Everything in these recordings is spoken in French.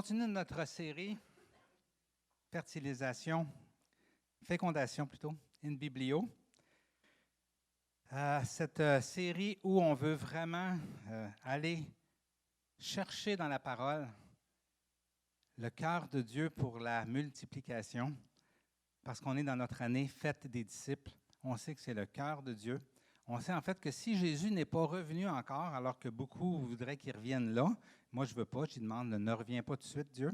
continue notre série fécondation plutôt, in biblio. Cette série où on veut vraiment aller chercher dans la parole le cœur de Dieu pour la multiplication, parce qu'on est dans notre année Fête des disciples. On sait que c'est le cœur de Dieu. On sait en fait que si Jésus n'est pas revenu encore, alors que beaucoup voudraient qu'il revienne là, moi je ne veux pas, je lui demande, ne reviens pas tout de suite, Dieu.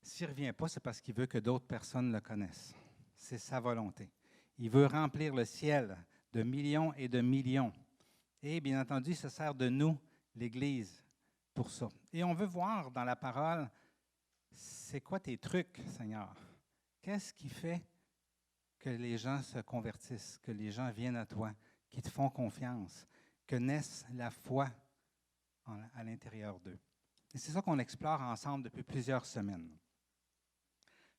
S'il ne revient pas, c'est parce qu'il veut que d'autres personnes le connaissent. C'est sa volonté. Il veut remplir le ciel de millions et de millions. Et bien entendu, il se sert de nous, l'Église, pour ça. Et on veut voir dans la parole, c'est quoi tes trucs, Seigneur? Qu'est-ce qui fait que les gens se convertissent, que les gens viennent à toi, qui te font confiance, que naisse la foi à l'intérieur d'eux? Et c'est ça qu'on explore ensemble depuis plusieurs semaines.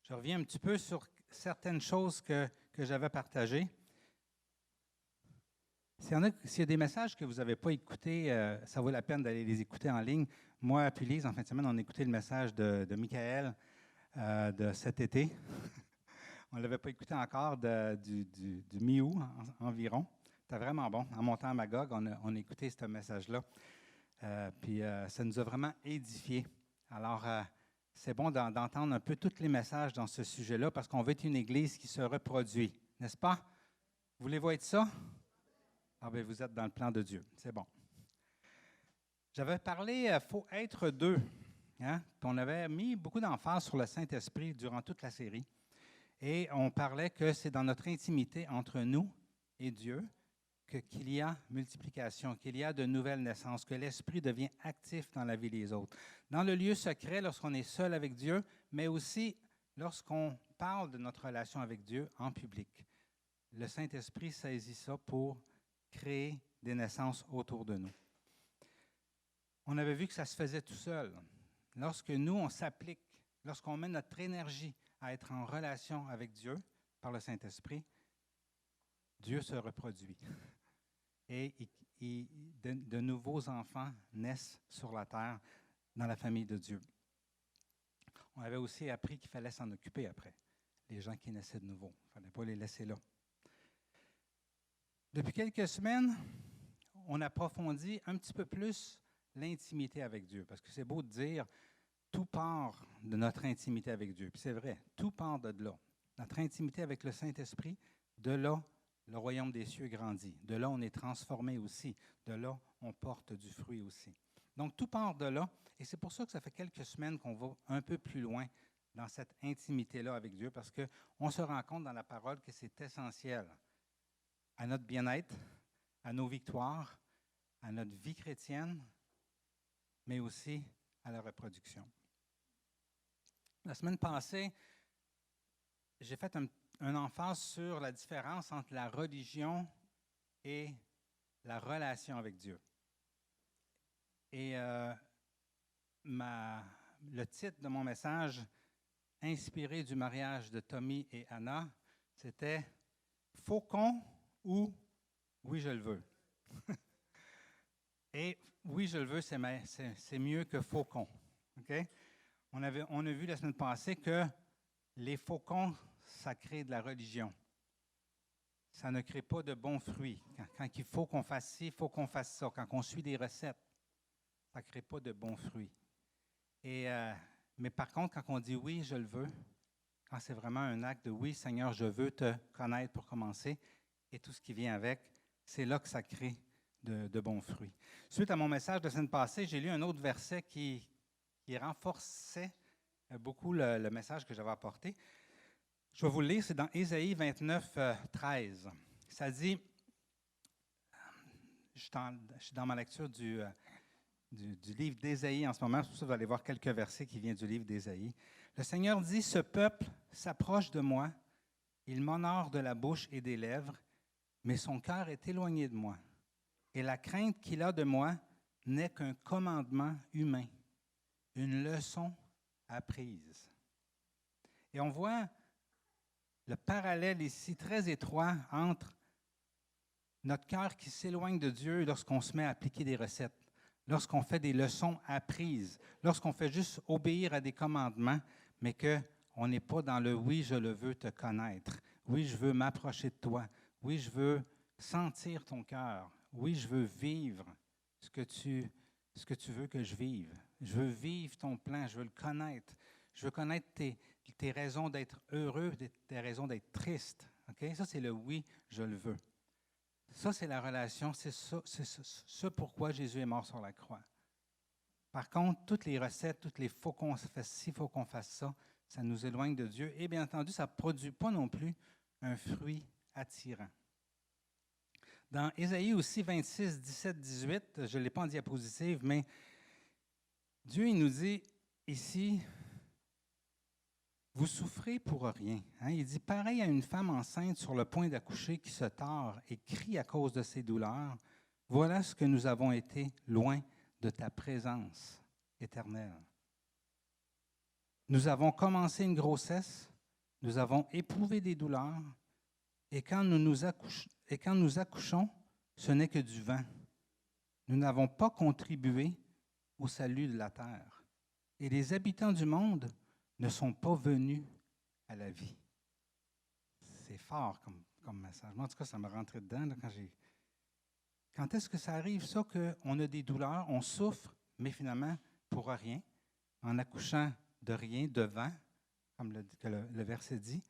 Je reviens un petit peu sur certaines choses que j'avais partagées. S'il y a des messages que vous n'avez pas écoutés, ça vaut la peine d'aller les écouter en ligne. Moi et Lise, en fin de semaine, on a écouté le message de Michael de cet été. On ne l'avait pas écouté encore du mi-août environ. C'était vraiment bon. En montant à Magog, on a écouté ce message-là. Puis ça nous a vraiment édifiés. Alors, c'est bon d'entendre un peu tous les messages dans ce sujet-là parce qu'on veut être une Église qui se reproduit, n'est-ce pas? Voulez-vous être ça? Ah bien, vous êtes dans le plan de Dieu. C'est bon. J'avais parlé, il faut être deux. Hein? Puis on avait mis beaucoup d'emphase sur le Saint-Esprit durant toute la série. Et on parlait que c'est dans notre intimité entre nous et Dieu qu'il y a multiplication, qu'il y a de nouvelles naissances, que l'Esprit devient actif dans la vie des autres. Dans le lieu secret, lorsqu'on est seul avec Dieu, mais aussi lorsqu'on parle de notre relation avec Dieu en public. Le Saint-Esprit saisit ça pour créer des naissances autour de nous. On avait vu que ça se faisait tout seul. Lorsque nous, on s'applique, lorsqu'on met notre énergie à être en relation avec Dieu par le Saint-Esprit, Dieu se reproduit. Et de nouveaux enfants naissent sur la terre dans la famille de Dieu. On avait aussi appris qu'il fallait s'en occuper après, les gens qui naissaient de nouveau. Il ne fallait pas les laisser là. Depuis quelques semaines, on approfondit un petit peu plus l'intimité avec Dieu, parce que c'est beau de dire tout part de notre intimité avec Dieu. Puis c'est vrai, tout part de là. Notre intimité avec le Saint-Esprit, de là, le royaume des cieux grandit. De là, on est transformé aussi. De là, on porte du fruit aussi. Donc, tout part de là. Et c'est pour ça que ça fait quelques semaines qu'on va un peu plus loin dans cette intimité-là avec Dieu, parce qu'on se rend compte dans la parole que c'est essentiel à notre bien-être, à nos victoires, à notre vie chrétienne, mais aussi à la reproduction. La semaine passée, j'ai fait un emphase sur la différence entre la religion et la relation avec Dieu. Et le titre de mon message, inspiré du mariage de Tommy et Anna, c'était « Faucon » ou « Oui, je le veux ». Et « Oui, je le veux », c'est mieux que « faucon ». Okay? On a vu la semaine passée que les faucons, ça crée de la religion. Ça ne crée pas de bons fruits. Quand il faut qu'on fasse ci, il faut qu'on fasse ça. Quand on suit des recettes, ça ne crée pas de bons fruits. Mais par contre, quand on dit « oui, je le veux », quand c'est vraiment un acte de « oui, Seigneur, je veux te connaître pour commencer », et tout ce qui vient avec, c'est là que ça crée de bons fruits. Suite à mon message de la semaine passée, j'ai lu un autre verset qui renforçait beaucoup le message que j'avais apporté. Je vais vous le lire, c'est dans Ésaïe 29, 13. Ça dit, je suis dans ma lecture du livre d'Ésaïe en ce moment, c'est pour ça que vous allez voir quelques versets qui viennent du livre d'Ésaïe. Le Seigneur dit, « Ce peuple s'approche de moi, il m'honore de la bouche et des lèvres, mais son cœur est éloigné de moi. Et la crainte qu'il a de moi n'est qu'un commandement humain, une leçon apprise. » Et on voit le parallèle ici très étroit entre notre cœur qui s'éloigne de Dieu lorsqu'on se met à appliquer des recettes, lorsqu'on fait des leçons apprises, lorsqu'on fait juste obéir à des commandements, mais qu'on n'est pas dans le « oui, je le veux te connaître »,« oui, je veux m'approcher de toi »,« oui, je veux sentir ton cœur »,« oui, je veux vivre ce que tu veux que je vive ». Je veux vivre ton plan, je veux le connaître. Je veux connaître tes raisons d'être heureux, tes raisons d'être triste. Okay? Ça, c'est le « oui, je le veux ». Ça, c'est la relation, c'est ce pourquoi Jésus est mort sur la croix. Par contre, toutes les recettes, toutes les « faut qu'on fasse ci, faut qu'on fasse ça », ça nous éloigne de Dieu. Et bien entendu, ça ne produit pas non plus un fruit attirant. Dans Ésaïe aussi 26, 17, 18, je ne l'ai pas en diapositive, mais Dieu il nous dit ici, vous souffrez pour rien. Hein? Il dit, pareil à une femme enceinte sur le point d'accoucher qui se tord et crie à cause de ses douleurs. Voilà ce que nous avons été loin de ta présence éternelle. Nous avons commencé une grossesse, nous avons éprouvé des douleurs, et quand nous accouchons, ce n'est que du vent. Nous n'avons pas contribué au salut de la terre. Et les habitants du monde ne sont pas venus à la vie. C'est fort comme message. Moi, en tout cas, ça me rentrait dedans là, Quand est-ce que ça arrive, ça, qu'on a des douleurs, on souffre, mais finalement, pour rien, en accouchant de rien, de vent, comme le verset dit,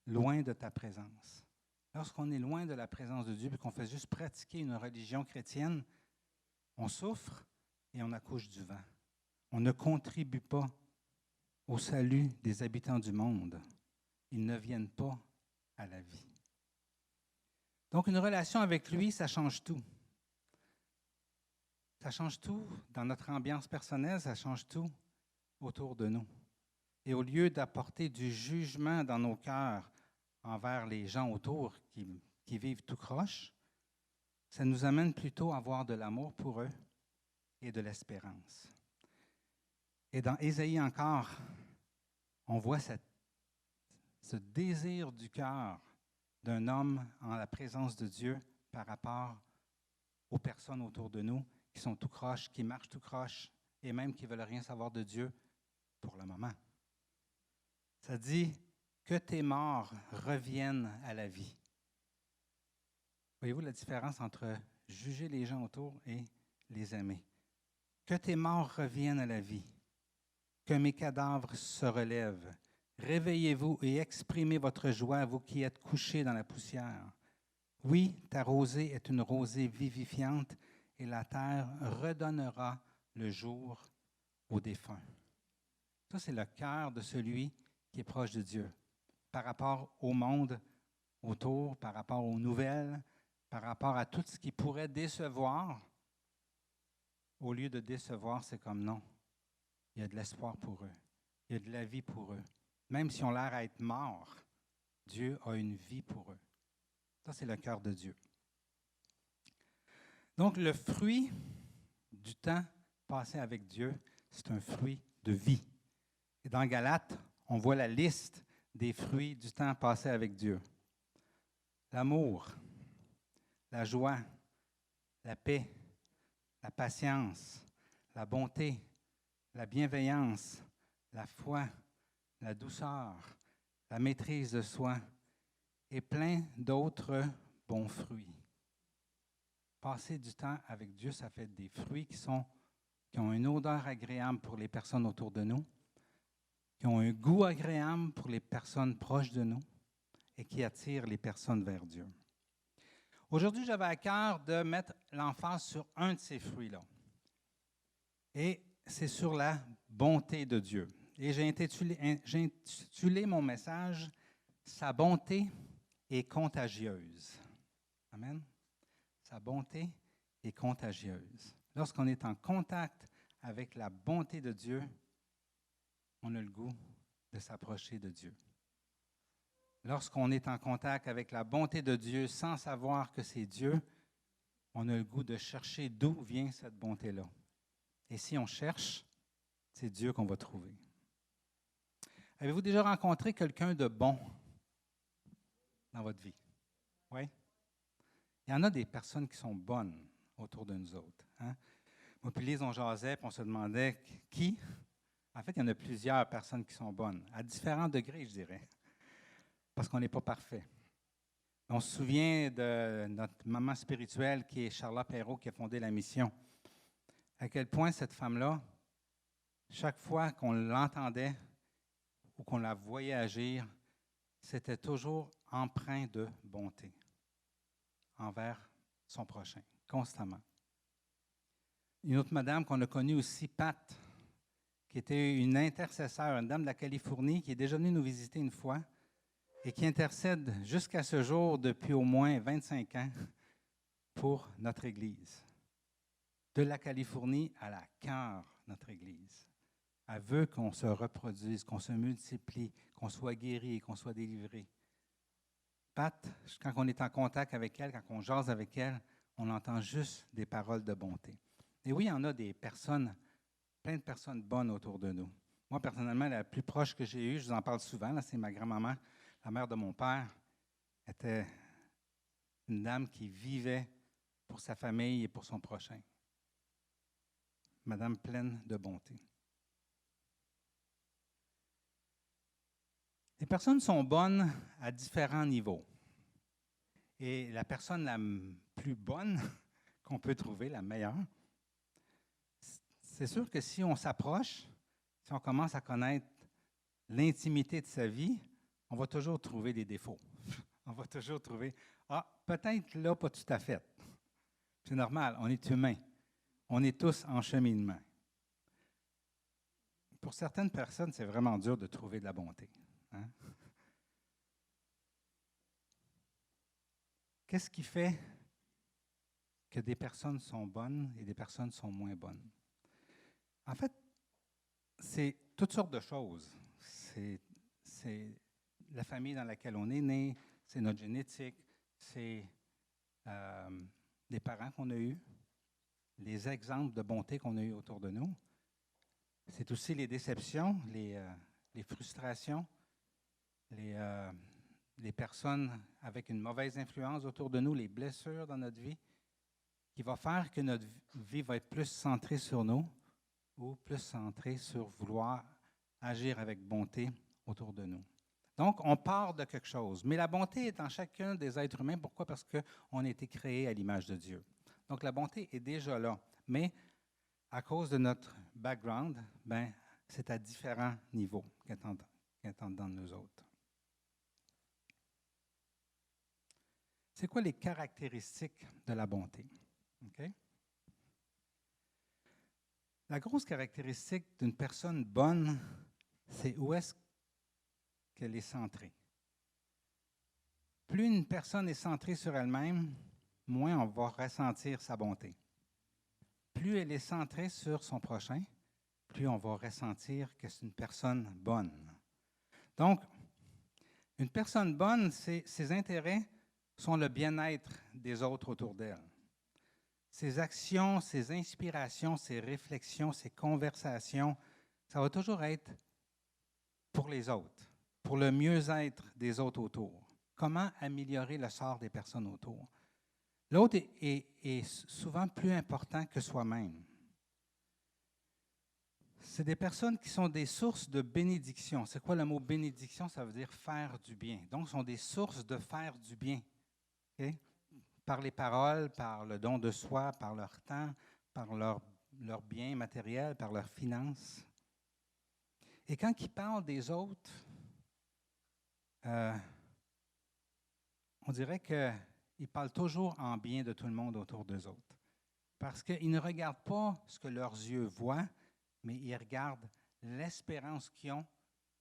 loin de ta présence. Lorsqu'on est loin de la présence de Dieu et qu'on fait juste pratiquer une religion chrétienne, on souffre et on accouche du vent. On ne contribue pas au salut des habitants du monde. Ils ne viennent pas à la vie. Donc, une relation avec lui, ça change tout. Ça change tout dans notre ambiance personnelle, ça change tout autour de nous. Et au lieu d'apporter du jugement dans nos cœurs envers les gens autour qui vivent tout croche, ça nous amène plutôt à avoir de l'amour pour eux et de l'espérance. Et dans Ésaïe encore, on voit ce désir du cœur d'un homme en la présence de Dieu par rapport aux personnes autour de nous qui sont tout croche, qui marchent tout croche et même qui ne veulent rien savoir de Dieu pour le moment. Ça dit que tes morts reviennent à la vie. Voyez-vous la différence entre juger les gens autour et les aimer? Que tes morts reviennent à la vie, que mes cadavres se relèvent. Réveillez-vous et exprimez votre joie, vous qui êtes couchés dans la poussière. Oui, ta rosée est une rosée vivifiante et la terre redonnera le jour aux défunts. Ça, c'est le cœur de celui qui est proche de Dieu, par rapport au monde autour, par rapport aux nouvelles, par rapport à tout ce qui pourrait décevoir. Au lieu de décevoir, c'est comme non. Il y a de l'espoir pour eux. Il y a de la vie pour eux. Même si on a l'air à être morts, Dieu a une vie pour eux. Ça, c'est le cœur de Dieu. Donc, le fruit du temps passé avec Dieu, c'est un fruit de vie. Et dans Galates, on voit la liste des fruits du temps passé avec Dieu. L'amour, la joie, la paix, la patience, la bonté, la bienveillance, la foi, la douceur, la maîtrise de soi et plein d'autres bons fruits. Passer du temps avec Dieu, ça fait des fruits qui ont une odeur agréable pour les personnes autour de nous, qui ont un goût agréable pour les personnes proches de nous et qui attirent les personnes vers Dieu. Aujourd'hui, j'avais à cœur de mettre l'emphase sur un de ces fruits-là. Et c'est sur la bonté de Dieu. Et j'ai intitulé mon message « Sa bonté est contagieuse ». Amen. Sa bonté est contagieuse. Lorsqu'on est en contact avec la bonté de Dieu, on a le goût de s'approcher de Dieu. Lorsqu'on est en contact avec la bonté de Dieu sans savoir que c'est Dieu, on a le goût de chercher d'où vient cette bonté-là. Et si on cherche, c'est Dieu qu'on va trouver. Avez-vous déjà rencontré quelqu'un de bon dans votre vie? Oui? Il y en a des personnes qui sont bonnes autour de nous autres. Hein? Moi puis Lise, on jasait, puis on se demandait qui. En fait, il y en a plusieurs personnes qui sont bonnes, à différents degrés, je dirais, parce qu'on n'est pas parfait. On se souvient de notre maman spirituelle qui est Charlotte Perrault, qui a fondé la mission. À quel point cette femme-là, chaque fois qu'on l'entendait ou qu'on la voyait agir, c'était toujours empreint de bonté envers son prochain, constamment. Une autre madame qu'on a connue aussi, Pat, qui était une intercesseur, une dame de la Californie, qui est déjà venue nous visiter une fois et qui intercède jusqu'à ce jour depuis au moins 25 ans pour notre Église. De la Californie à la cœur, notre Église. Elle veut qu'on se reproduise, qu'on se multiplie, qu'on soit guéri, qu'on soit délivré. Pat, quand on est en contact avec elle, quand on jase avec elle, on entend juste des paroles de bonté. Et oui, il y en a des personnes, plein de personnes bonnes autour de nous. Moi, personnellement, la plus proche que j'ai eue, je vous en parle souvent, là, c'est ma grand-maman, la mère de mon père, était une dame qui vivait pour sa famille et pour son prochain. Madame pleine de bonté. Les personnes sont bonnes à différents niveaux. Et la personne la plus bonne qu'on peut trouver, la meilleure, c'est sûr que si on s'approche, si on commence à connaître l'intimité de sa vie, on va toujours trouver des défauts. On va toujours trouver, peut-être là, pas tout à fait. C'est normal, on est humain. On est tous en cheminement. Pour certaines personnes, c'est vraiment dur de trouver de la bonté. Hein? Qu'est-ce qui fait que des personnes sont bonnes et des personnes sont moins bonnes? En fait, c'est toutes sortes de choses. C'est la famille dans laquelle on est né, c'est notre génétique, c'est les parents qu'on a eus, les exemples de bonté qu'on a eus autour de nous. C'est aussi les déceptions, les frustrations, les personnes avec une mauvaise influence autour de nous, les blessures dans notre vie, qui va faire que notre vie va être plus centrée sur nous ou plus centrée sur vouloir agir avec bonté autour de nous. Donc, on part de quelque chose. Mais la bonté est en chacun des êtres humains. Pourquoi? Parce qu'on a été créé à l'image de Dieu. Donc, la bonté est déjà là. Mais à cause de notre background, c'est à différents niveaux qu'elle est en dedans de nous autres. C'est quoi les caractéristiques de la bonté? Okay? La grosse caractéristique d'une personne bonne, c'est où est-ce qu'elle est centrée. Plus une personne est centrée sur elle-même, moins on va ressentir sa bonté. Plus elle est centrée sur son prochain, plus on va ressentir que c'est une personne bonne. Donc, une personne bonne, ses intérêts sont le bien-être des autres autour d'elle. Ses actions, ses inspirations, ses réflexions, ses conversations, ça va toujours être pour les autres, pour le mieux-être des autres autour. Comment améliorer le sort des personnes autour? L'autre est souvent plus important que soi-même. C'est des personnes qui sont des sources de bénédiction. C'est quoi le mot bénédiction? Ça veut dire faire du bien. Donc, ce sont des sources de faire du bien. Okay? Par les paroles, par le don de soi, par leur temps, par leur bien matériel, par leurs finances. Et quand ils parlent des autres, on dirait qu'ils parlent toujours en bien de tout le monde autour d'eux autres. Parce qu'ils ne regardent pas ce que leurs yeux voient, mais ils regardent l'espérance qu'ils ont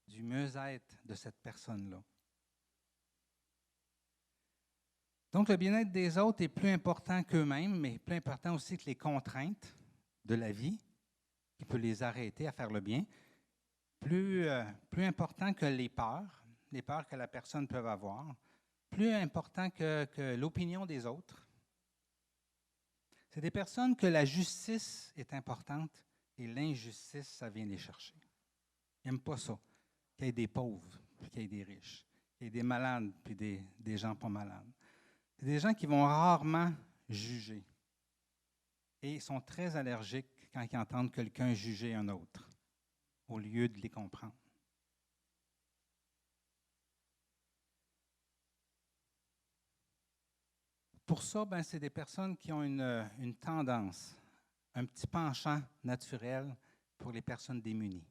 du mieux-être de cette personne-là. Donc, le bien-être des autres est plus important qu'eux-mêmes, mais plus important aussi que les contraintes de la vie, qui peut les arrêter à faire le bien. Plus important que les peurs que la personne peut avoir, plus important que l'opinion des autres. C'est des personnes que la justice est importante et l'injustice, ça vient les chercher. Ils n'aiment pas ça, qu'il y ait des pauvres, puis qu'il y ait des riches, qu'il y ait des malades, puis des gens pas malades. C'est des gens qui vont rarement juger et sont très allergiques quand ils entendent quelqu'un juger un autre, au lieu de les comprendre. Pour ça, ben, c'est des personnes qui ont une tendance, un petit penchant naturel pour les personnes démunies.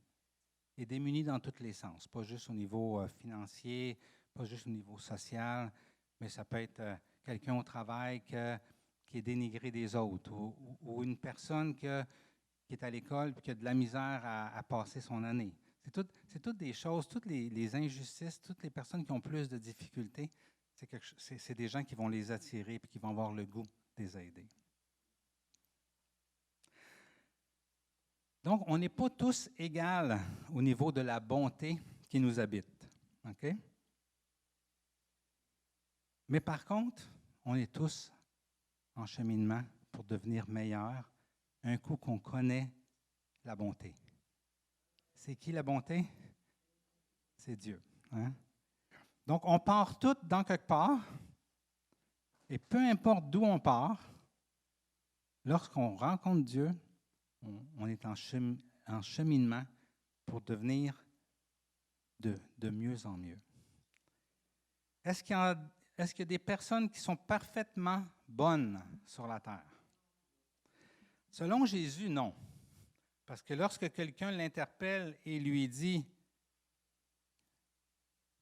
Et démunies dans tous les sens, pas juste au niveau financier, pas juste au niveau social, mais ça peut être quelqu'un au travail qui est dénigré des autres, ou une personne qui est à l'école et qui a de la misère à passer son année. C'est toutes des choses, toutes les injustices, toutes les personnes qui ont plus de difficultés, c'est des gens qui vont les attirer et qui vont avoir le goût de les aider. Donc, on n'est pas tous égaux au niveau de la bonté qui nous habite. OK? Mais par contre, on est tous en cheminement pour devenir meilleurs un coup qu'on connaît la bonté. C'est qui la bonté? C'est Dieu. Hein? Donc, on part tous dans quelque part, et peu importe d'où on part, lorsqu'on rencontre Dieu, on est en cheminement pour devenir de mieux en mieux. Est-ce qu'il y a des personnes qui sont parfaitement bonnes sur la terre? Selon Jésus, non. Parce que lorsque quelqu'un l'interpelle et lui dit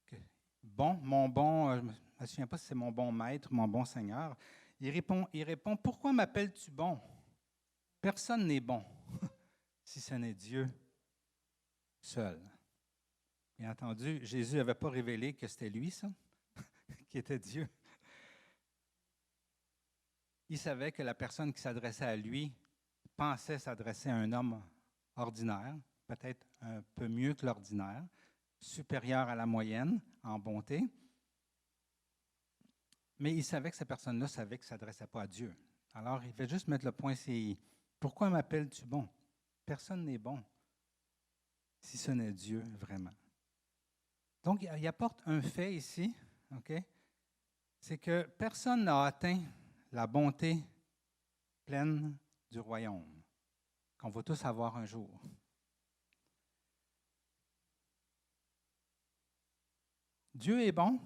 que, bon, je ne me souviens pas si c'est mon bon maître, mon bon Seigneur, il répond, pourquoi m'appelles-tu bon? Personne n'est bon, si ce n'est Dieu seul. Bien entendu, Jésus n'avait pas révélé que c'était lui, ça, qui était Dieu. Il savait que la personne qui s'adressait à lui pensait s'adresser à un homme ordinaire, peut-être un peu mieux que l'ordinaire, supérieur à la moyenne en bonté. Mais il savait que cette personne-là savait qu'il ne s'adressait pas à Dieu. Alors, il fait juste mettre le point CI. Pourquoi m'appelles-tu bon? Personne n'est bon, si ce n'est Dieu vraiment. Donc, il apporte un fait ici, OK? C'est que personne n'a atteint la bonté pleine du royaume, qu'on va tous avoir un jour. Dieu est bon,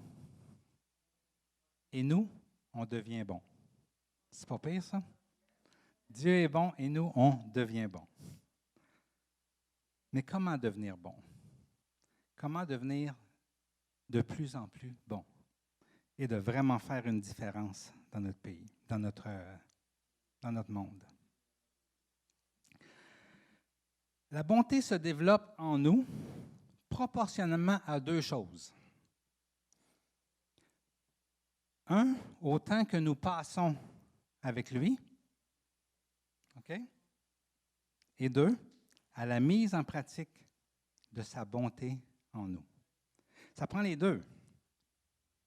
et nous, on devient bon. C'est pas pire, ça? Dieu est bon, et nous, on devient bon. Mais comment devenir bon? Comment devenir de plus en plus bon et de vraiment faire une différence dans notre pays, dans notre monde? La bonté se développe en nous proportionnellement à deux choses. Un, au temps que nous passons avec lui. OK? Et deux, à la mise en pratique de sa bonté en nous. Ça prend les deux.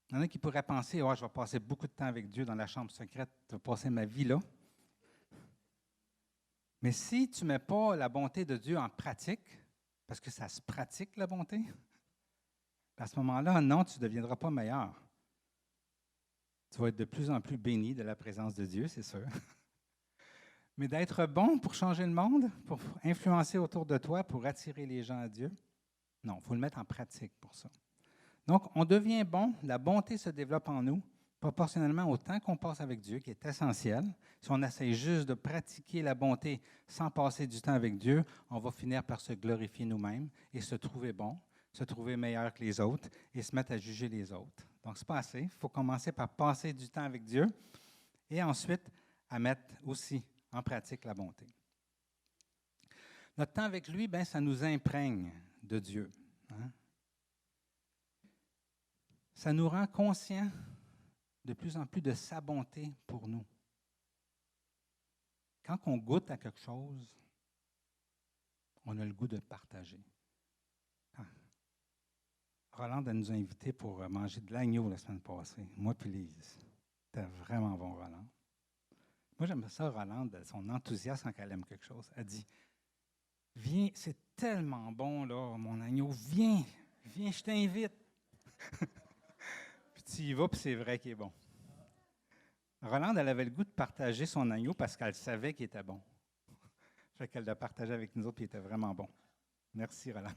Il y en a qui pourraient penser, je vais passer beaucoup de temps avec Dieu dans la chambre secrète, je vais passer ma vie là. Mais si tu ne mets pas la bonté de Dieu en pratique, parce que ça se pratique la bonté, à ce moment-là, non, tu ne deviendras pas meilleur. Tu vas être de plus en plus béni de la présence de Dieu, c'est sûr. Mais d'être bon pour changer le monde, pour influencer autour de toi, pour attirer les gens à Dieu, non, il faut le mettre en pratique pour ça. Donc, on devient bon, la bonté se développe en nous, proportionnellement au temps qu'on passe avec Dieu, qui est essentiel. Si on essaie juste de pratiquer la bonté sans passer du temps avec Dieu, on va finir par se glorifier nous-mêmes et se trouver bon, se trouver meilleur que les autres et se mettre à juger les autres. Donc, ce n'est pas assez. Il faut commencer par passer du temps avec Dieu et ensuite à mettre aussi en pratique la bonté. Notre temps avec lui, ça nous imprègne de Dieu. Hein? Ça nous rend conscients de plus en plus de sa bonté pour nous. Quand on goûte à quelque chose, on a le goût de le partager. Rolande nous a invités pour manger de l'agneau la semaine passée, moi puis Lise. C'était vraiment bon, Rolande. Moi, j'aime ça, Rolande, son enthousiasme quand elle aime quelque chose. Elle dit, viens, c'est tellement bon, là, mon agneau, viens, je t'invite. Puis tu y vas, puis c'est vrai qu'il est bon. Rolande, elle avait le goût de partager son agneau parce qu'elle savait qu'il était bon. Fait qu'elle l'a partagé avec nous autres, puis il était vraiment bon. Merci, Roland.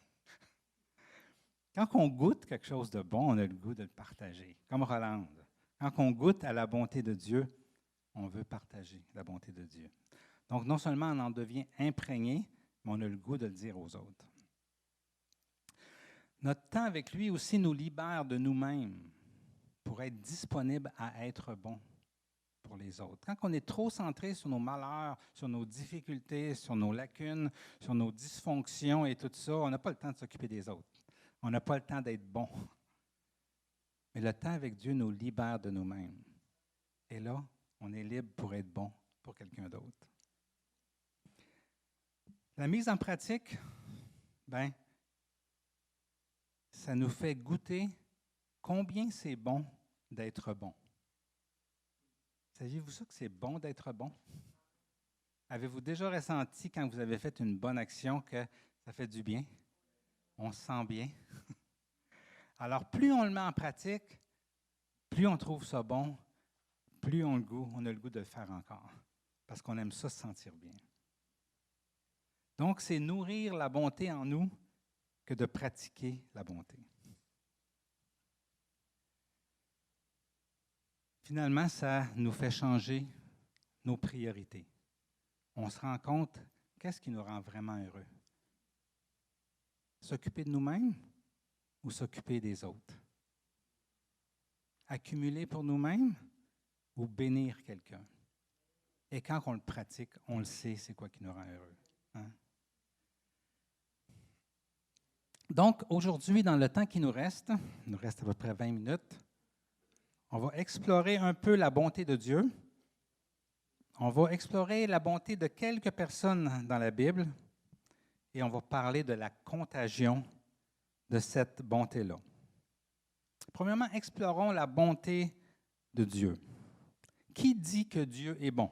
Quand on goûte quelque chose de bon, on a le goût de le partager, comme Rolande. Quand on goûte à la bonté de Dieu, on veut partager la bonté de Dieu. Donc, non seulement on en devient imprégné, mais on a le goût de le dire aux autres. Notre temps avec lui aussi nous libère de nous-mêmes pour être disponible à être bon pour les autres. Quand on est trop centré sur nos malheurs, sur nos difficultés, sur nos lacunes, sur nos dysfonctions et tout ça, on n'a pas le temps de s'occuper des autres. On n'a pas le temps d'être bon. Mais le temps avec Dieu nous libère de nous-mêmes. Et là, on est libre pour être bon pour quelqu'un d'autre. La mise en pratique, bien, ça nous fait goûter combien c'est bon d'être bon. Saviez-vous ça que c'est bon d'être bon? Avez-vous déjà ressenti quand vous avez fait une bonne action que ça fait du bien? On se sent bien. Alors, plus on le met en pratique, plus on trouve ça bon, plus on a le goût de le faire encore, parce qu'on aime ça se sentir bien. Donc, c'est nourrir la bonté en nous que de pratiquer la bonté. Finalement, ça nous fait changer nos priorités. On se rend compte, qu'est-ce qui nous rend vraiment heureux? S'occuper de nous-mêmes ou s'occuper des autres? Accumuler pour nous-mêmes ou bénir quelqu'un? Et quand on le pratique, on le sait, c'est quoi qui nous rend heureux. Hein? Donc, aujourd'hui, dans le temps qui nous reste à peu près 20 minutes, on va explorer un peu la bonté de Dieu. On va explorer la bonté de quelques personnes dans la Bible et on va parler de la contagion de cette bonté-là. Premièrement, explorons la bonté de Dieu. Qui dit que Dieu est bon?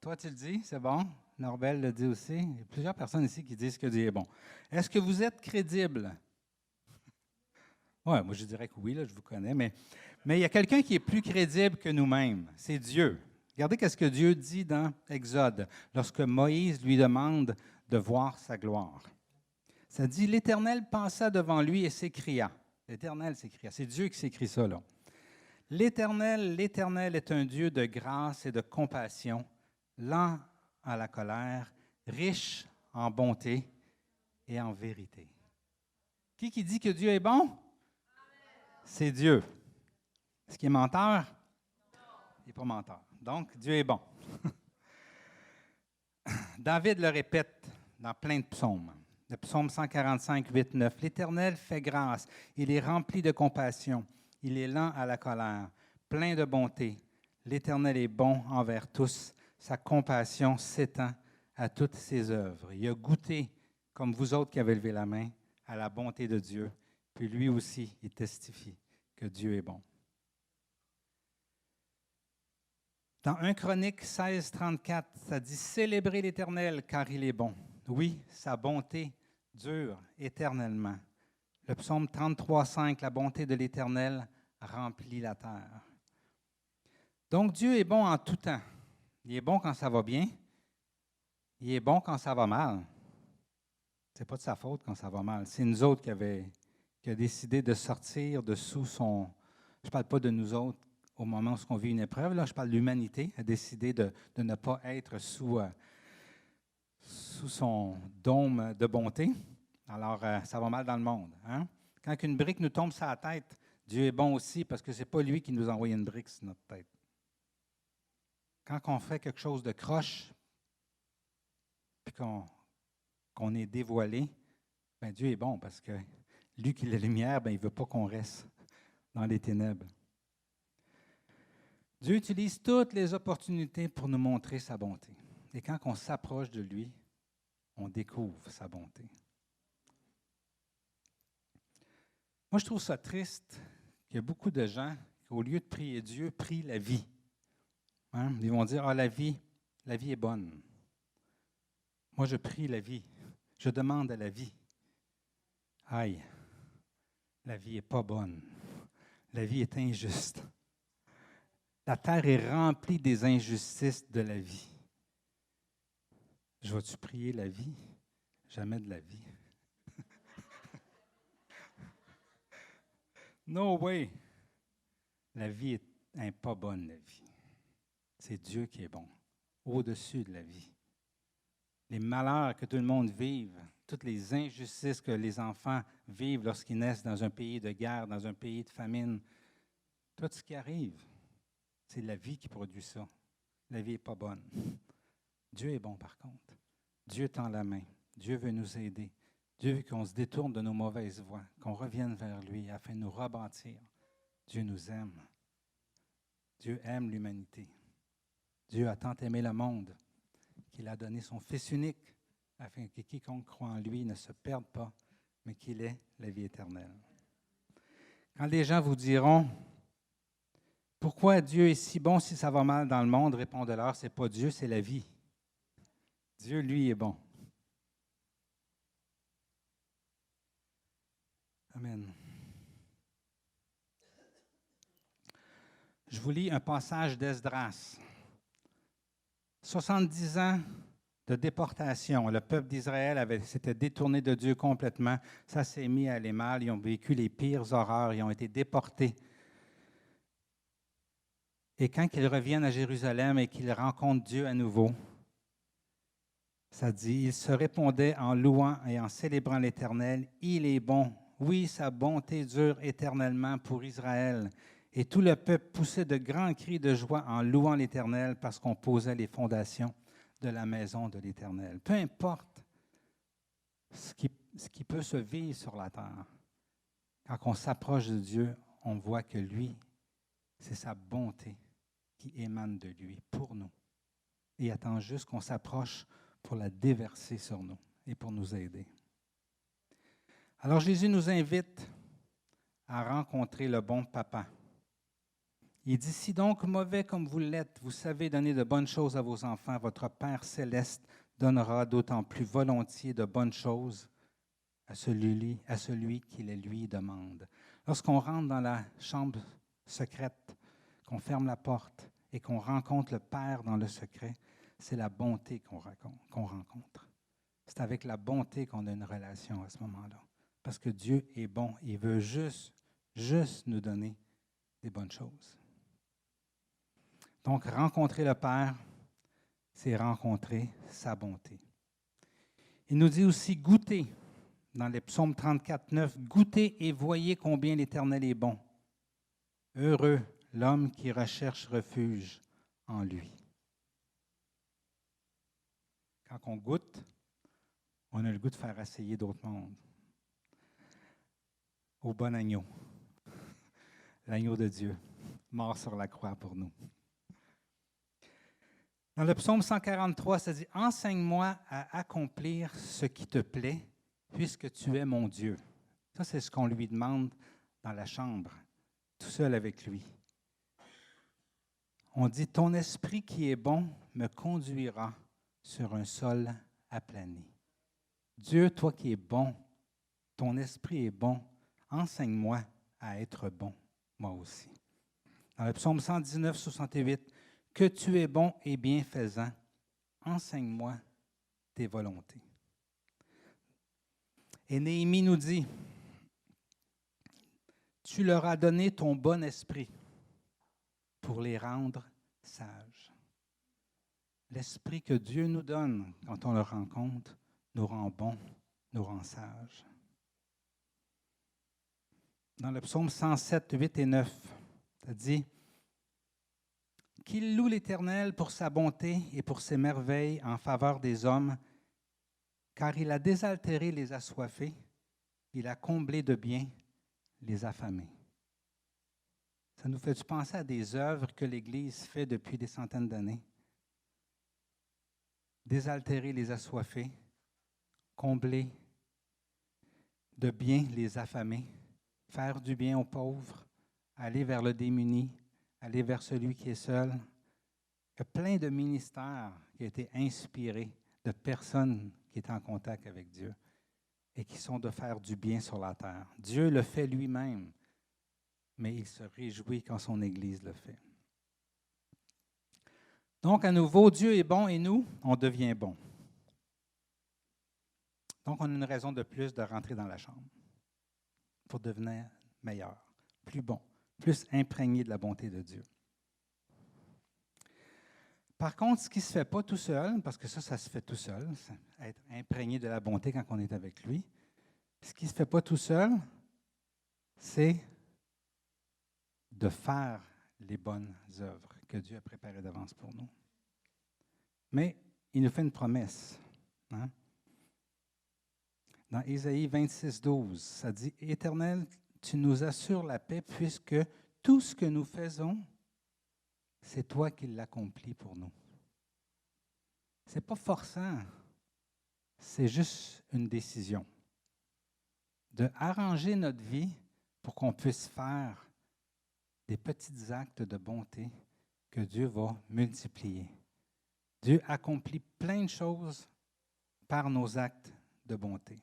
Toi, tu le dis, c'est bon? Norbel le dit aussi. Il y a plusieurs personnes ici qui disent que Dieu est bon. Est-ce que vous êtes crédible? Oui, moi je dirais que oui, là, je vous connais, mais il y a quelqu'un qui est plus crédible que nous-mêmes, c'est Dieu. Regardez ce que Dieu dit dans Exode, lorsque Moïse lui demande de voir sa gloire. Ça dit, l'Éternel passa devant lui et s'écria. L'Éternel s'écria, c'est Dieu qui s'écrit ça, là. L'Éternel est un Dieu de grâce et de compassion, lent à la colère, riche en bonté et en vérité. Qui dit que Dieu est bon? C'est Dieu. Est-ce qu'il est menteur? Il n'est pas menteur. Donc, Dieu est bon. David le répète dans plein de psaumes. Le psaume 145, 8, 9. L'Éternel fait grâce. Il est rempli de compassion. Il est lent à la colère, plein de bonté. L'Éternel est bon envers tous. Sa compassion s'étend à toutes ses œuvres. Il a goûté, comme vous autres qui avez levé la main, à la bonté de Dieu. Puis lui aussi, il testifie que Dieu est bon. Dans 1 Chronique 16, 34, ça dit « Célébrez l'Éternel, car il est bon. Oui, sa bonté dure éternellement. » Le psaume 33, 5, « La bonté de l'Éternel remplit la terre. » Donc, Dieu est bon en tout temps. Il est bon quand ça va bien. Il est bon quand ça va mal. Ce n'est pas de sa faute quand ça va mal. C'est nous autres qui a décidé de sortir de sous son... Je ne parle pas de nous autres au moment où on vit une épreuve. Là, je parle de l'humanité, a décidé de ne pas être sous son dôme de bonté. Alors, ça va mal dans le monde. Hein? Quand une brique nous tombe sur la tête, Dieu est bon aussi parce que ce n'est pas lui qui nous a envoyé une brique sur notre tête. Quand on fait quelque chose de croche, puis qu'on est dévoilé, bien, Dieu est bon parce que lui qui est la lumière, bien, il ne veut pas qu'on reste dans les ténèbres. Dieu utilise toutes les opportunités pour nous montrer sa bonté. Et quand on s'approche de lui, on découvre sa bonté. Moi, je trouve ça triste qu'il y a beaucoup de gens qui, au lieu de prier Dieu, prient la vie. Hein? Ils vont dire, la vie est bonne. Moi, je prie la vie. Je demande à la vie. Aïe, la vie n'est pas bonne. La vie est injuste. La terre est remplie des injustices de la vie. Je vais-tu prier la vie? Jamais de la vie. No way! La vie n'est pas bonne, la vie. C'est Dieu qui est bon, au-dessus de la vie. Les malheurs que tout le monde vive, toutes les injustices que les enfants vivent lorsqu'ils naissent dans un pays de guerre, dans un pays de famine, tout ce qui arrive, c'est la vie qui produit ça. La vie n'est pas bonne. Dieu est bon, par contre. Dieu tend la main. Dieu veut nous aider. Dieu veut qu'on se détourne de nos mauvaises voies, qu'on revienne vers lui afin de nous rebâtir. Dieu nous aime. Dieu aime l'humanité. Dieu a tant aimé le monde qu'il a donné son Fils unique afin que quiconque croit en lui ne se perde pas, mais qu'il ait la vie éternelle. Quand les gens vous diront « Pourquoi Dieu est si bon si ça va mal dans le monde? » Répondez-leur, ce n'est pas Dieu, c'est la vie. Dieu, lui, est bon. Amen. Je vous lis un passage d'Esdras. 70 ans de déportation. Le peuple d'Israël s'était détourné de Dieu complètement. Ça s'est mis à aller mal. Ils ont vécu les pires horreurs. Ils ont été déportés. Et quand ils reviennent à Jérusalem et qu'ils rencontrent Dieu à nouveau, ça dit, ils se répondaient en louant et en célébrant l'Éternel. Il est bon. Oui, sa bonté dure éternellement pour Israël. Et tout le peuple poussait de grands cris de joie en louant l'Éternel parce qu'on posait les fondations de la maison de l'Éternel. Peu importe ce qui peut se vivre sur la terre, quand on s'approche de Dieu, on voit que lui, c'est sa bonté qui émane de lui pour nous. Et il attend juste qu'on s'approche pour la déverser sur nous et pour nous aider. Alors Jésus nous invite à rencontrer le bon papa. Il dit, si donc mauvais comme vous l'êtes, vous savez donner de bonnes choses à vos enfants, votre Père céleste donnera d'autant plus volontiers de bonnes choses à celui qui les lui demande. Lorsqu'on rentre dans la chambre secrète, qu'on ferme la porte et qu'on rencontre le Père dans le secret, c'est la bonté qu'on rencontre. C'est avec la bonté qu'on a une relation à ce moment-là. Parce que Dieu est bon. Il veut juste nous donner des bonnes choses. Donc, rencontrer le Père, c'est rencontrer sa bonté. Il nous dit aussi goûter, dans les psaumes 34, 9, goûtez et voyez combien l'Éternel est bon. Heureux l'homme qui recherche refuge en lui. Quand on goûte, on a le goût de faire essayer d'autres mondes. Au bon agneau, l'agneau de Dieu, mort sur la croix pour nous. Dans le psaume 143, ça dit « Enseigne-moi à accomplir ce qui te plaît, puisque tu es mon Dieu. » Ça, c'est ce qu'on lui demande dans la chambre, tout seul avec lui. On dit « Ton esprit qui est bon me conduira sur un sol aplani. » Dieu, toi qui es bon, ton esprit est bon, enseigne-moi à être bon, moi aussi. Dans le psaume 119, 68, « Que tu es bon et bienfaisant, enseigne-moi tes volontés. » Et Néhémie nous dit, « Tu leur as donné ton bon esprit pour les rendre sages. » L'esprit que Dieu nous donne quand on le rencontre nous rend bons, nous rend sages. Dans le psaume 107, 8 et 9, ça dit, « Qu'il loue l'Éternel pour sa bonté et pour ses merveilles en faveur des hommes, car il a désaltéré les assoiffés, il a comblé de bien les affamés. » Ça nous fait penser à des œuvres que l'Église fait depuis des centaines d'années. Désaltérer les assoiffés, combler de bien les affamés, faire du bien aux pauvres, aller vers le démuni, aller vers celui qui est seul. Il y a plein de ministères qui ont été inspirés de personnes qui étaient en contact avec Dieu et qui sont de faire du bien sur la terre. Dieu le fait lui-même, mais il se réjouit quand son Église le fait. Donc, à nouveau, Dieu est bon et nous, on devient bon. Donc, on a une raison de plus de rentrer dans la chambre pour devenir meilleur, plus bon, plus imprégné de la bonté de Dieu. Par contre, ce qui ne se fait pas tout seul, parce que ça se fait tout seul, être imprégné de la bonté quand on est avec lui, ce qui ne se fait pas tout seul, c'est de faire les bonnes œuvres que Dieu a préparées d'avance pour nous. Mais il nous fait une promesse. Hein? Dans Ésaïe 26, 12, ça dit « Éternel, tu nous assures la paix puisque tout ce que nous faisons, c'est toi qui l'accomplis pour nous. » Ce n'est pas forçant, c'est juste une décision de arranger notre vie pour qu'on puisse faire des petits actes de bonté que Dieu va multiplier. Dieu accomplit plein de choses par nos actes de bonté.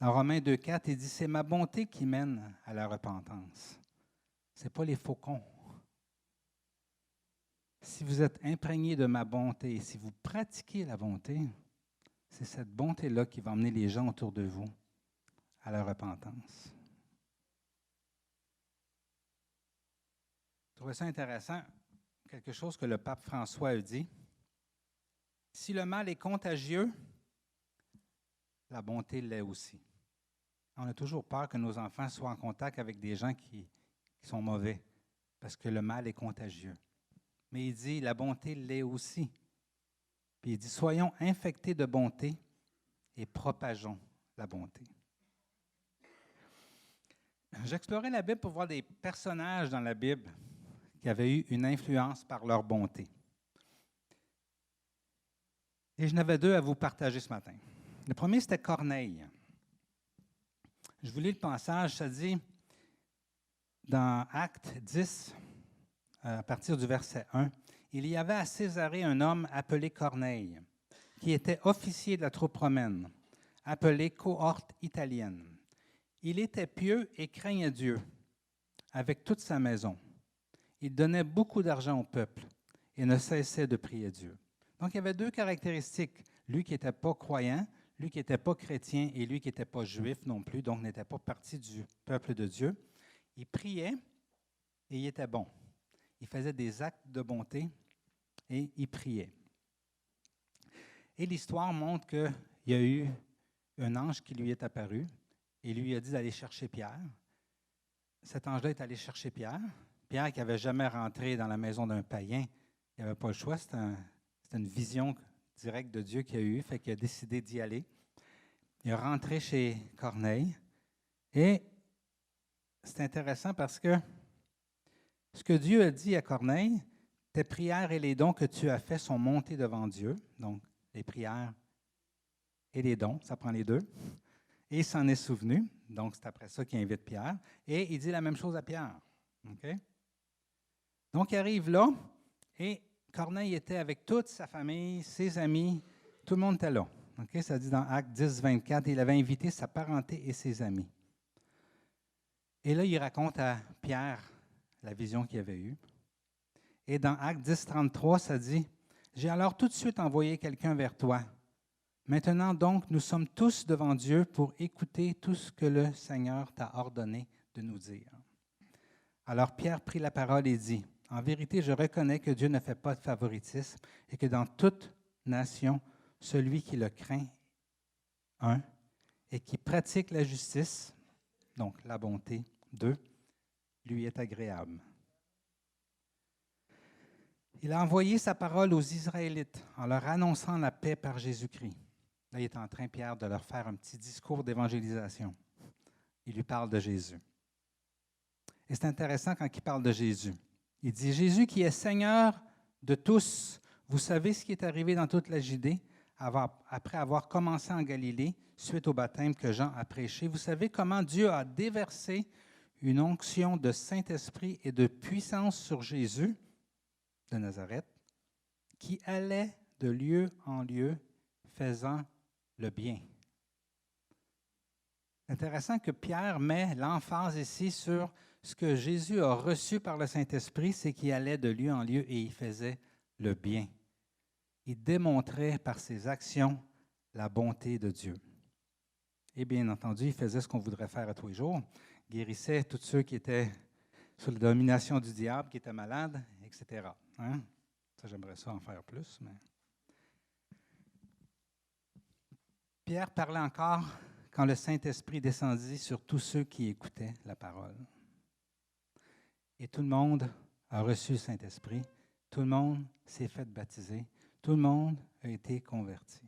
Dans Romains 2,4, il dit « C'est ma bonté qui mène à la repentance. » Ce n'est pas les faucons. Si vous êtes imprégné de ma bonté, si vous pratiquez la bonté, c'est cette bonté-là qui va emmener les gens autour de vous à la repentance. Je trouvais ça intéressant, quelque chose que le pape François a dit. Si le mal est contagieux, la bonté l'est aussi. On a toujours peur que nos enfants soient en contact avec des gens qui sont mauvais, parce que le mal est contagieux. Mais il dit, la bonté l'est aussi. Puis il dit, soyons infectés de bonté et propageons la bonté. J'explorais la Bible pour voir des personnages dans la Bible qui avaient eu une influence par leur bonté. Et je n'avais deux à vous partager ce matin. Le premier, c'était Corneille. Je vous lis le passage, ça dit, dans Actes 10, à partir du verset 1, « Il y avait à Césarée un homme appelé Corneille, qui était officier de la troupe romaine, appelé cohorte italienne. Il était pieux et craignait Dieu, avec toute sa maison. Il donnait beaucoup d'argent au peuple et ne cessait de prier Dieu. » Donc, il y avait deux caractéristiques. Lui qui n'était pas croyant, lui qui n'était pas chrétien et lui qui n'était pas juif non plus, donc n'était pas partie du peuple de Dieu. Il priait et il était bon. Il faisait des actes de bonté et il priait. Et l'histoire montre qu'il y a eu un ange qui lui est apparu et lui a dit d'aller chercher Pierre. Cet ange-là est allé chercher Pierre. Pierre, qui n'avait jamais rentré dans la maison d'un païen, il n'avait pas le choix. C'était une vision directe de Dieu qu'il a eue, fait qu'il a décidé d'y aller. Il est rentré chez Corneille. Et c'est intéressant parce que ce que Dieu a dit à Corneille, tes prières et les dons que tu as faits sont montés devant Dieu. Donc, les prières et les dons, ça prend les deux. Et il s'en est souvenu. Donc, c'est après ça qu'il invite Pierre. Et il dit la même chose à Pierre. Okay? Donc, il arrive là, et Corneille était avec toute sa famille, ses amis, tout le monde était là. Okay? Ça dit dans Actes 10, 24, il avait invité sa parenté et ses amis. Et là, il raconte à Pierre la vision qu'il avait eue. Et dans Actes 10, 33, ça dit, « J'ai alors tout de suite envoyé quelqu'un vers toi. Maintenant donc, nous sommes tous devant Dieu pour écouter tout ce que le Seigneur t'a ordonné de nous dire. » Alors Pierre prit la parole et dit, « En vérité, je reconnais que Dieu ne fait pas de favoritisme et que dans toute nation, celui qui le craint, et qui pratique la justice, donc la bonté, lui est agréable. » Il a envoyé sa parole aux Israélites en leur annonçant la paix par Jésus-Christ. Là, il est en train, Pierre, de leur faire un petit discours d'évangélisation. Il lui parle de Jésus. Et c'est intéressant quand il parle de Jésus. Il dit, « Jésus qui est Seigneur de tous, vous savez ce qui est arrivé dans toute la Judée, après avoir commencé en Galilée, suite au baptême que Jean a prêché. Vous savez comment Dieu a déversé une onction de Saint-Esprit et de puissance sur Jésus de Nazareth, qui allait de lieu en lieu, faisant le bien. » C'est intéressant que Pierre met l'emphase ici sur ce que Jésus a reçu par le Saint-Esprit, c'est qu'il allait de lieu en lieu et il faisait le bien. Il démontrait par ses actions la bonté de Dieu. Et bien entendu, il faisait ce qu'on voudrait faire à tous les jours. Il guérissait tous ceux qui étaient sous la domination du diable, qui étaient malades, etc. Hein? Ça, j'aimerais ça en faire plus. Mais... Pierre parlait encore quand le Saint-Esprit descendit sur tous ceux qui écoutaient la parole. Et tout le monde a reçu le Saint-Esprit. Tout le monde s'est fait baptiser. Tout le monde a été converti.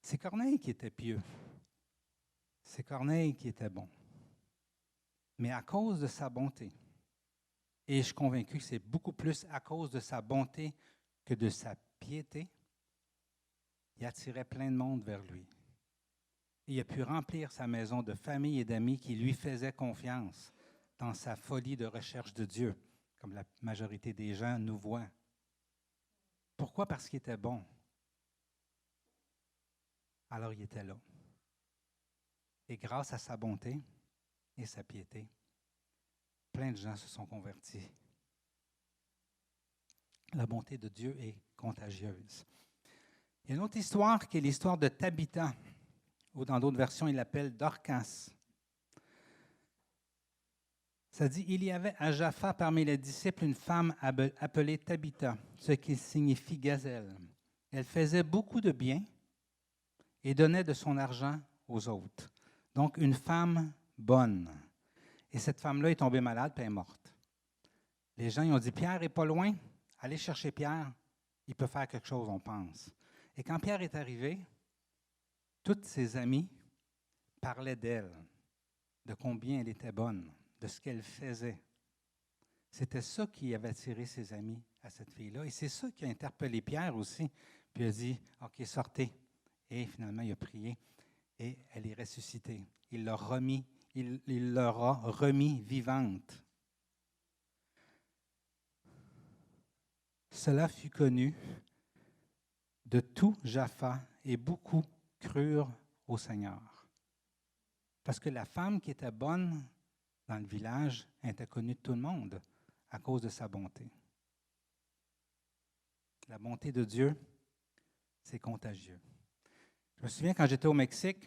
C'est Corneille qui était pieux. C'est Corneille qui était bon. Mais à cause de sa bonté, et je suis convaincu que c'est beaucoup plus à cause de sa bonté que de sa piété, il attirait plein de monde vers lui. Il a pu remplir sa maison de famille et d'amis qui lui faisaient confiance dans sa folie de recherche de Dieu, comme la majorité des gens nous voient. Pourquoi? Parce qu'il était bon. Alors il était là. Et grâce à sa bonté et sa piété, plein de gens se sont convertis. La bonté de Dieu est contagieuse. Il y a une autre histoire qui est l'histoire de Tabitha, ou dans d'autres versions, il l'appelle Dorcas. Ça dit, il y avait à Jaffa parmi les disciples une femme appelée Tabitha, ce qui signifie gazelle. Elle faisait beaucoup de bien et donnait de son argent aux autres. Donc, une femme bonne. Et cette femme-là est tombée malade et elle est morte. Les gens ils ont dit, Pierre n'est pas loin, allez chercher Pierre, il peut faire quelque chose, on pense. Et quand Pierre est arrivé, tous ses amis parlaient d'elle, de combien elle était bonne, de ce qu'elle faisait. C'était ça qui avait attiré ses amis à cette fille-là. Et c'est ça qui a interpellé Pierre aussi. Puis il a dit, OK, sortez. Et finalement, il a prié et elle est ressuscitée. Il leur a remis vivante. Cela fut connu de tout Jaffa et beaucoup crurent au Seigneur. Parce que la femme qui était bonne dans le village était connue de tout le monde à cause de sa bonté. La bonté de Dieu, c'est contagieux. Je me souviens quand j'étais au Mexique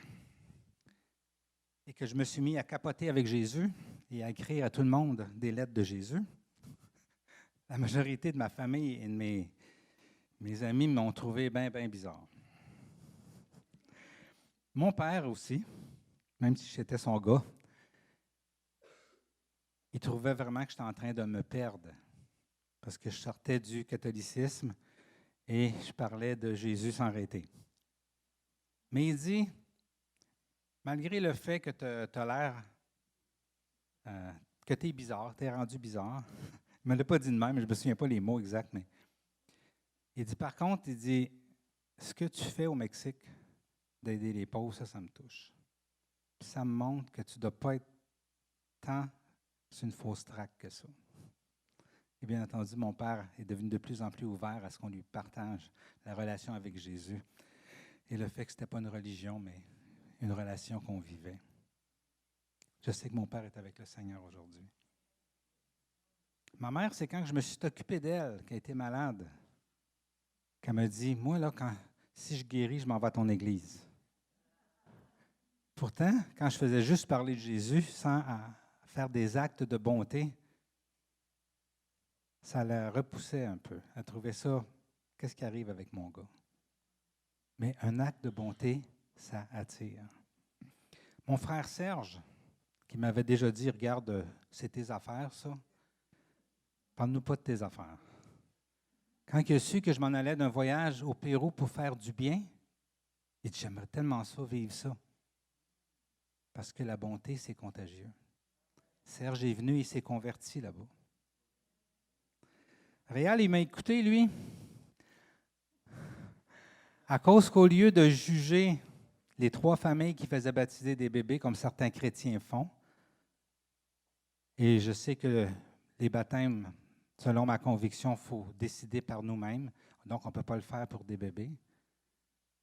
et que je me suis mis à capoter avec Jésus et à écrire à tout le monde des lettres de Jésus. La majorité de ma famille et de mes amis m'ont trouvé bien bizarre. Mon père aussi, même si j'étais son gars, il trouvait vraiment que j'étais en train de me perdre parce que je sortais du catholicisme et je parlais de Jésus sans arrêter. Mais il dit, malgré le fait que tu as l'air, que tu es bizarre, tu es rendu bizarre, il ne me l'a pas dit de même, je ne me souviens pas les mots exacts, mais il dit, par contre, il dit, ce que tu fais au Mexique, d'aider les pauvres, ça me touche. Puis ça me montre que tu ne dois pas être tant sur une fausse traque que ça. Et bien entendu, mon père est devenu de plus en plus ouvert à ce qu'on lui partage la relation avec Jésus et le fait que ce n'était pas une religion, mais une relation qu'on vivait. Je sais que mon père est avec le Seigneur aujourd'hui. Ma mère, c'est quand je me suis occupé d'elle, qu'elle était malade, qu'elle me dit, moi, là, si je guéris, je m'en vais à ton église. Pourtant, quand je faisais juste parler de Jésus sans faire des actes de bonté, ça la repoussait un peu. Elle trouvait ça, qu'est-ce qui arrive avec mon gars? Mais un acte de bonté, ça attire. Mon frère Serge, qui m'avait déjà dit, regarde, c'est tes affaires, ça. Parle-nous pas de tes affaires. Quand il a su que je m'en allais d'un voyage au Pérou pour faire du bien, il dit, j'aimerais tellement ça, vivre ça. Parce que la bonté, c'est contagieux. Serge est venu, il s'est converti là-bas. Réal, il m'a écouté, lui, à cause qu'au lieu de juger les 3 familles qui faisaient baptiser des bébés, comme certains chrétiens font, et je sais que les baptêmes, selon ma conviction, il faut décider par nous-mêmes, donc on ne peut pas le faire pour des bébés.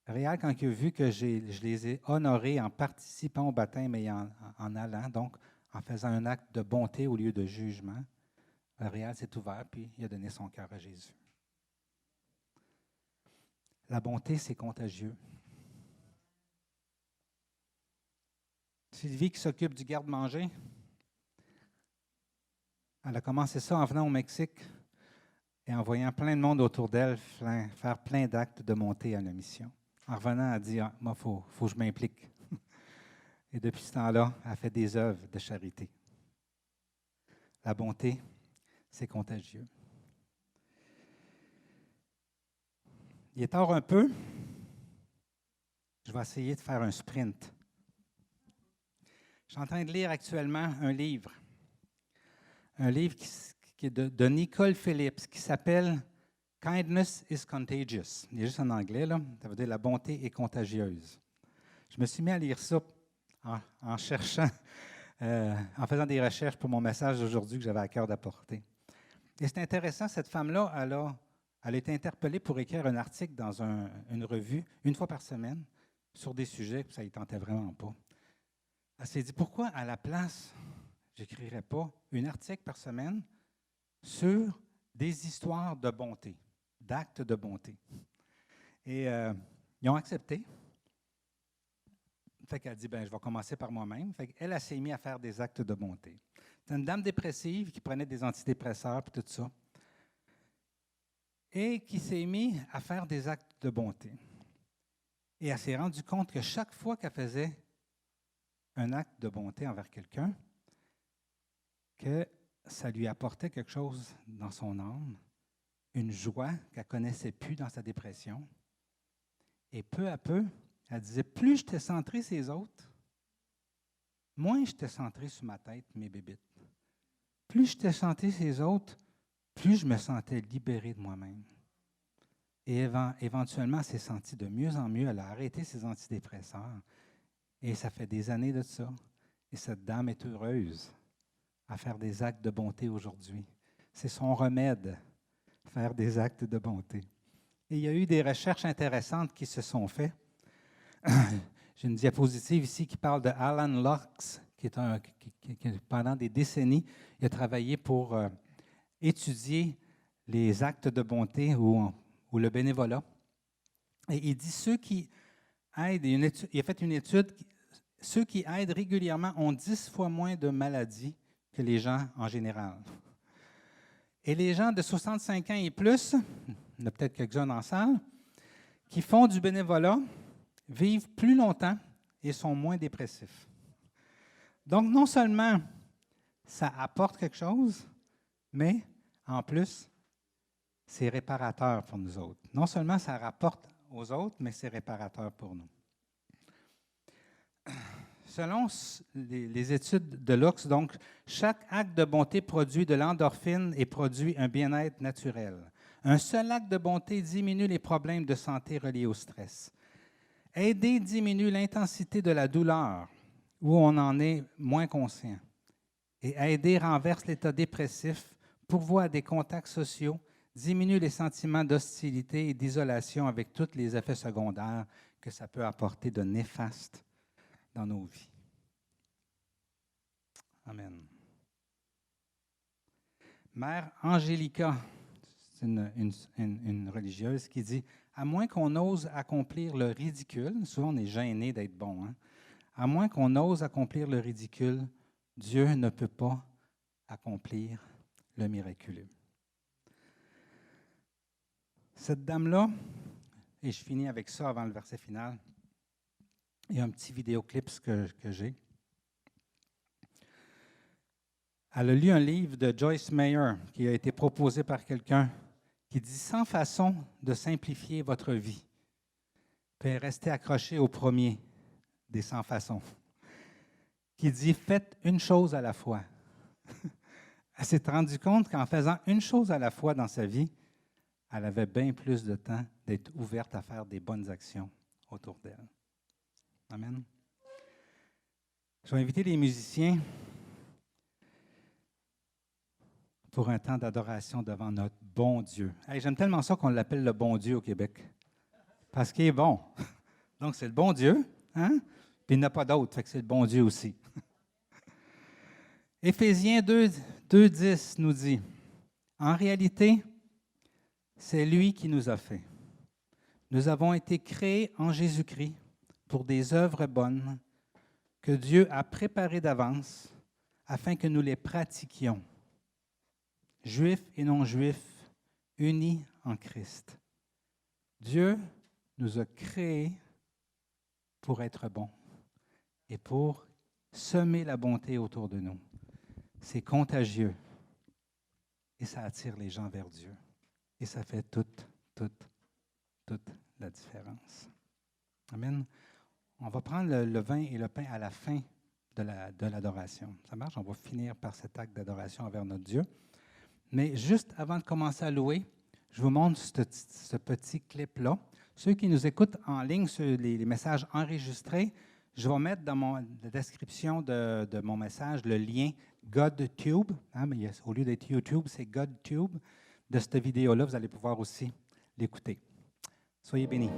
Réal, quand il a vu que je les ai honorés en participant au baptême et en allant, donc en faisant un acte de bonté au lieu de jugement, Réal s'est ouvert puis il a donné son cœur à Jésus. La bonté, c'est contagieux. Sylvie, qui s'occupe du garde-manger, elle a commencé ça en venant au Mexique et en voyant plein de monde autour d'elle faire plein d'actes de bonté à la mission. En revenant, elle a dit, moi, il faut que je m'implique. Et depuis ce temps-là, elle fait des œuvres de charité. La bonté, c'est contagieux. Il est tard un peu. Je vais essayer de faire un sprint. Je suis en train de lire actuellement un livre qui est de Nicole Phillips, qui s'appelle Kindness is Contagious. Il est juste en anglais, là. Ça veut dire la bonté est contagieuse. Je me suis mis à lire ça en cherchant, en faisant des recherches pour mon message d'aujourd'hui que j'avais à cœur d'apporter. Et c'est intéressant, cette femme-là, elle a été interpellée pour écrire un article dans une revue, une fois par semaine, sur des sujets que ça ne tentait vraiment pas. Elle s'est dit, pourquoi à la place, je n'écrirais pas un article par semaine sur des histoires de bonté, d'actes de bonté. Et ils ont accepté. Fait qu'elle a dit, je vais commencer par moi-même. Fait qu'elle s'est mise à faire des actes de bonté. C'est une dame dépressive qui prenait des antidépresseurs et tout ça. Et qui s'est mise à faire des actes de bonté. Et elle s'est rendue compte que chaque fois qu'elle faisait un acte de bonté envers quelqu'un, que ça lui apportait quelque chose dans son âme, une joie qu'elle ne connaissait plus dans sa dépression. Et peu à peu, elle disait, plus j'étais centré sur les autres, moins j'étais centré sur ma tête, mes bébites. Plus j'étais centré sur les autres, plus je me sentais libéré de moi-même. Et éventuellement, elle s'est sentie de mieux en mieux. Elle a arrêté ses antidépresseurs. Et ça fait des années de ça. Et cette dame est heureuse à faire des actes de bonté aujourd'hui. C'est son remède, faire des actes de bonté. Et il y a eu des recherches intéressantes qui se sont faites. J'ai une diapositive ici qui parle de Alan Lux, qui pendant des décennies, il a travaillé pour étudier les actes de bonté ou le bénévolat. Et il dit ceux qui aident, il a fait une étude, ceux qui aident régulièrement ont 10 fois moins de maladies que les gens en général. Et les gens de 65 ans et plus, il y en a peut-être quelques-uns dans la salle, qui font du bénévolat, vivent plus longtemps et sont moins dépressifs. Donc, non seulement ça apporte quelque chose, mais en plus, c'est réparateur pour nous autres. Non seulement ça rapporte aux autres, mais c'est réparateur pour nous. Selon les études de Lux, donc, chaque acte de bonté produit de l'endorphine et produit un bien-être naturel. Un seul acte de bonté diminue les problèmes de santé reliés au stress. Aider diminue l'intensité de la douleur, où on en est moins conscient. Et aider renverse l'état dépressif, pourvoit à des contacts sociaux, diminue les sentiments d'hostilité et d'isolation avec tous les effets secondaires que ça peut apporter de néfaste dans nos vies. Amen. Mère Angélica, c'est une religieuse qui dit « À moins qu'on ose accomplir le ridicule, souvent on est gêné d'être bon, hein? À moins qu'on ose accomplir le ridicule, Dieu ne peut pas accomplir le miraculeux. » Cette dame-là, et je finis avec ça avant le verset final, il y a un petit vidéoclip que j'ai. Elle a lu un livre de Joyce Meyer qui a été proposé par quelqu'un qui dit « 100 façons de simplifier votre vie ». Puis rester accroché au premier des 100 façons. Qui dit « Faites une chose à la fois ». Elle s'est rendue compte qu'en faisant une chose à la fois dans sa vie, elle avait bien plus de temps d'être ouverte à faire des bonnes actions autour d'elle. Amen. Je vais inviter les musiciens pour un temps d'adoration devant notre bon Dieu. Hey, j'aime tellement ça qu'on l'appelle le bon Dieu au Québec. Parce qu'il est bon. Donc, c'est le bon Dieu, hein? Puis il n'y en a pas d'autre, fait que c'est le bon Dieu aussi. Éphésiens 2:10 nous dit, en réalité, c'est lui qui nous a fait. Nous avons été créés en Jésus-Christ pour des œuvres bonnes que Dieu a préparées d'avance afin que nous les pratiquions. Juifs et non-juifs, unis en Christ. Dieu nous a créés pour être bons et pour semer la bonté autour de nous. C'est contagieux et ça attire les gens vers Dieu. Et ça fait toute la différence. Amen. On va prendre le vin et le pain à la fin de l'adoration. Ça marche? On va finir par cet acte d'adoration envers notre Dieu. Mais juste avant de commencer à louer, je vous montre ce petit clip-là. Ceux qui nous écoutent en ligne sur les messages enregistrés, je vais mettre dans la description de mon message le lien GodTube. Hein, mais au lieu d'être YouTube, c'est GodTube. De cette vidéo-là, vous allez pouvoir aussi l'écouter. Soyez bénis.